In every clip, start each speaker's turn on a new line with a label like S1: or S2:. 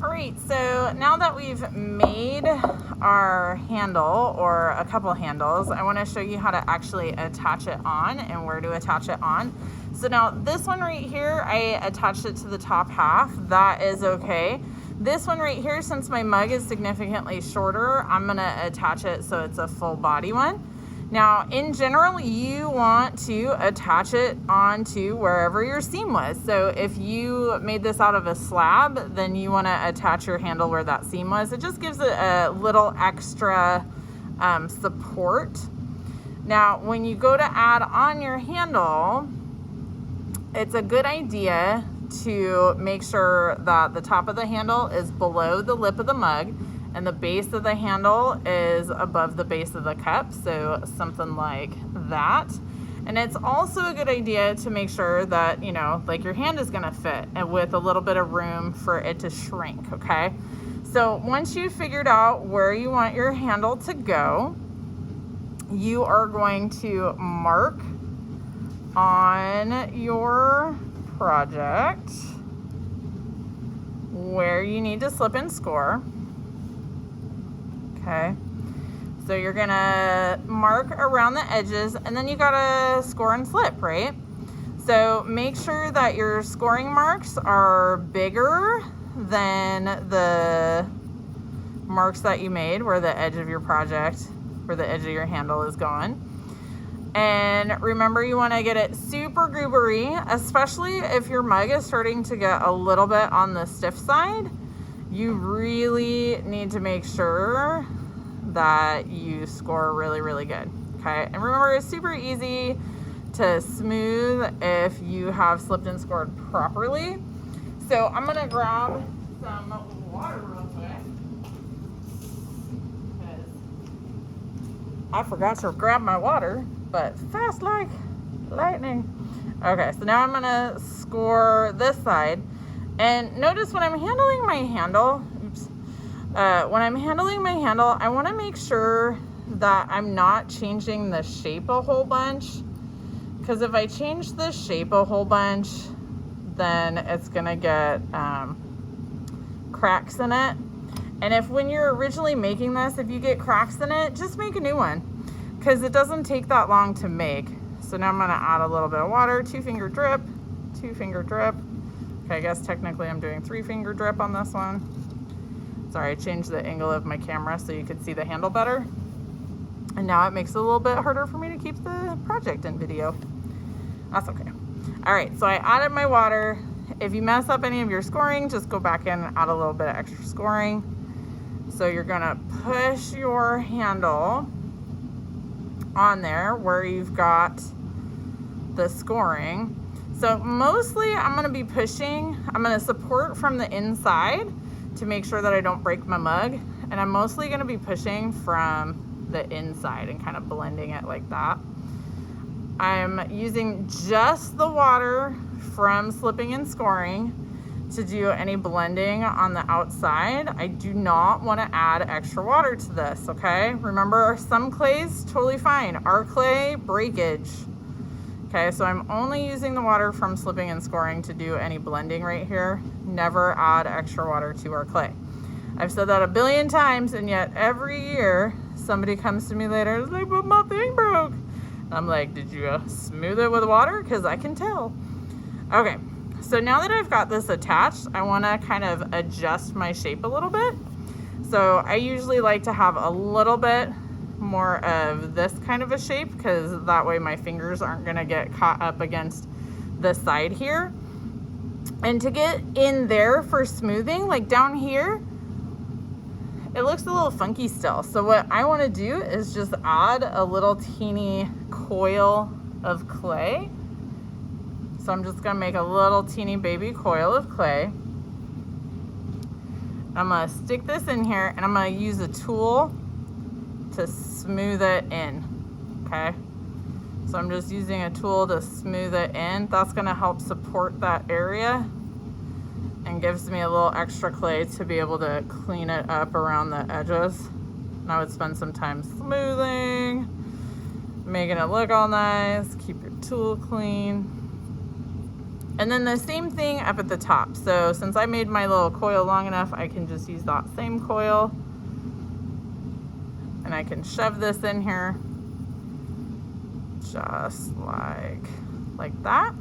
S1: All right, so now that we've made our handle or a couple handles, I want to show you how to actually attach it on and where to attach it on. So now this one right here, I attached it to the top half. That is okay. This one right here, since my mug is significantly shorter, I'm going to attach it so it's a full body one. Now, in general, you want to attach it onto wherever your seam was. So if you made this out of a slab, then you want to attach your handle where that seam was. It just gives it a little extra support. Now, when you go to add on your handle, it's a good idea to make sure that the top of the handle is below the lip of the mug and the base of the handle is above the base of the cup, so something like that. And it's also a good idea to make sure that, you know, like your hand is gonna fit and with a little bit of room for it to shrink, okay? So once you've figured out where you want your handle to go, you are going to mark on your project where you need to slip and score. Okay, so you're gonna mark around the edges and then you gotta score and slip, right? So make sure that your scoring marks are bigger than the marks that you made where the edge of your project, where the edge of your handle is going. And remember, you want to get it super goobery, especially if your mug is starting to get a little bit on the stiff side. You really need to make sure that you score really, really good, okay? And remember, it's super easy to smooth if you have slipped and scored properly. So I'm gonna grab some water real quick, because I forgot to grab my water, but fast like lightning. Okay, so now I'm gonna score this side. And notice when I'm handling my handle, when I'm handling my handle, I want to make sure that I'm not changing the shape a whole bunch. Because if I change the shape a whole bunch, then it's going to get cracks in it. And if when you're originally making this, if you get cracks in it, just make a new one. Because it doesn't take that long to make. So now I'm going to add a little bit of water, 2-finger drip, 2-finger drip. Okay, I guess technically I'm doing 3-finger drip on this one. Sorry, I changed the angle of my camera so you could see the handle better. And now it makes it a little bit harder for me to keep the project in video. That's okay. All right, so I added my water. If you mess up any of your scoring, just go back in and add a little bit of extra scoring. So you're gonna push your handle on there where you've got the scoring. So mostly I'm gonna be pushing, I'm gonna support from the inside to make sure that I don't break my mug. And I'm mostly gonna be pushing from the inside and kind of blending it like that. I'm using just the water from slipping and scoring to do any blending on the outside. I do not wanna add extra water to this, okay? Remember, some clay's totally fine. Our clay, breakage. Okay, so I'm only using the water from slipping and scoring to do any blending right here. Never add extra water to our clay. I've said that a billion times, and yet every year somebody comes to me later and is like, but my thing broke. And I'm like, did you smooth it with water? Because I can tell. Okay, so now that I've got this attached, I want to kind of adjust my shape a little bit. So I usually like to have a little bit more of this kind of a shape, because that way my fingers aren't going to get caught up against the side here. And to get in there for smoothing, like down here, it looks a little funky still. So what I want to do is just add a little teeny coil of clay. So I'm just going to make a little teeny baby coil of clay. I'm going to stick this in here and I'm going to use a tool to smooth it in, okay? So I'm just using a tool to smooth it in. That's gonna help support that area and gives me a little extra clay to be able to clean it up around the edges. And I would spend some time smoothing, making it look all nice, keep your tool clean. And then the same thing up at the top. So since I made my little coil long enough, I can just use that same coil. And I can shove this in here just like that.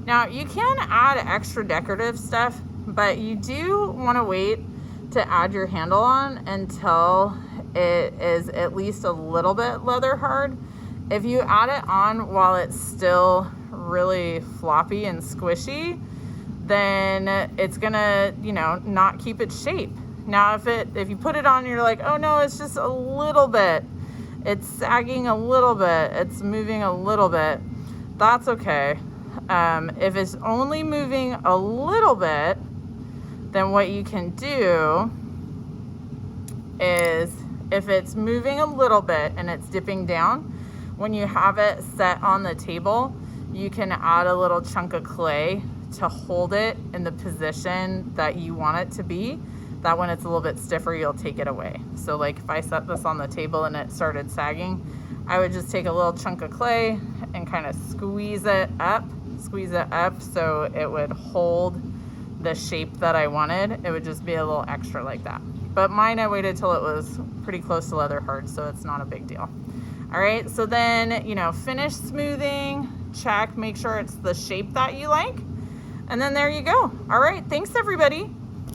S1: Now you can add extra decorative stuff, but you do want to wait to add your handle on until it is at least a little bit leather hard. If you add it on while it's still really floppy and squishy, then it's gonna, you know, not keep its shape. Now if you put it on and you're like, oh no, it's just a little bit, it's sagging a little bit, it's moving a little bit, that's okay. If it's only moving a little bit, then what you can do is, if it's moving a little bit and it's dipping down, when you have it set on the table, you can add a little chunk of clay to hold it in the position that you want it to be. That when it's a little bit stiffer, you'll take it away. So like if I set this on the table and it started sagging, I would just take a little chunk of clay and kind of squeeze it up so it would hold the shape that I wanted. It would just be a little extra like that. But mine, I waited till it was pretty close to leather hard, so it's not a big deal. All right, so then, you know, finish smoothing, check, make sure it's the shape that you like, and then there you go. All right, thanks everybody.